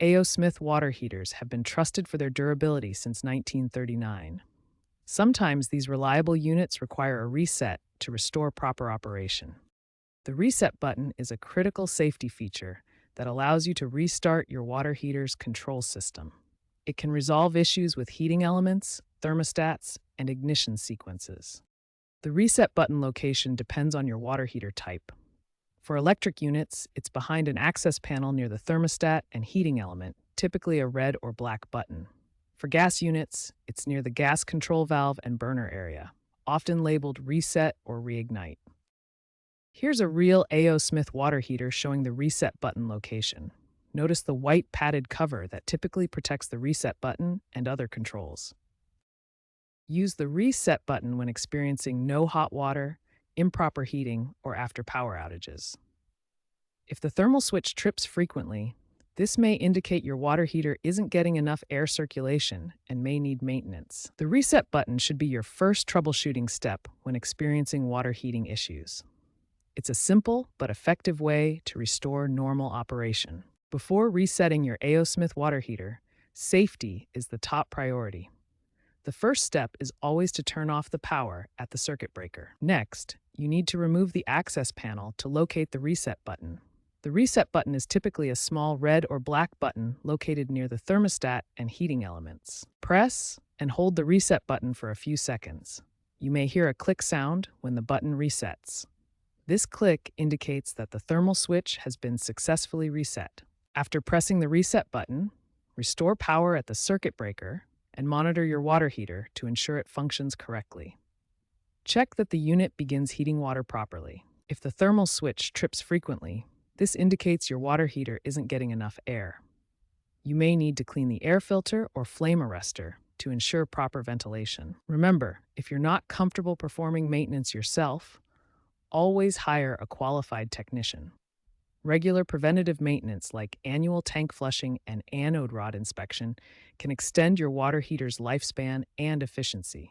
A.O. Smith water heaters have been trusted for their durability since 1939. Sometimes these reliable units require a reset to restore proper operation. The reset button is a critical safety feature that allows you to restart your water heater's control system. It can resolve issues with heating elements, thermostats, and ignition sequences. The reset button location depends on your water heater type. For electric units, it's behind an access panel near the thermostat and heating element, typically a red or black button. For gas units, it's near the gas control valve and burner area, often labeled reset or reignite. Here's a real A.O. Smith water heater showing the reset button location. Notice the white padded cover that typically protects the reset button and other controls. Use the reset button when experiencing no hot water, improper heating, or after power outages. If the thermal switch trips frequently, this may indicate your water heater isn't getting enough air circulation and may need maintenance. The reset button should be your first troubleshooting step when experiencing water heating issues. It's a simple but effective way to restore normal operation. Before resetting your A.O. Smith water heater, safety is the top priority. The first step is always to turn off the power at the circuit breaker. Next, you need to remove the access panel to locate the reset button. The reset button is typically a small red or black button located near the thermostat and heating elements. Press and hold the reset button for a few seconds. You may hear a click sound when the button resets. This click indicates that the thermal switch has been successfully reset. After pressing the reset button, restore power at the circuit breaker and monitor your water heater to ensure it functions correctly. Check that the unit begins heating water properly. If the thermal switch trips frequently, this indicates your water heater isn't getting enough air. You may need to clean the air filter or flame arrestor to ensure proper ventilation. Remember, if you're not comfortable performing maintenance yourself, always hire a qualified technician. Regular preventative maintenance like annual tank flushing and anode rod inspection can extend your water heater's lifespan and efficiency.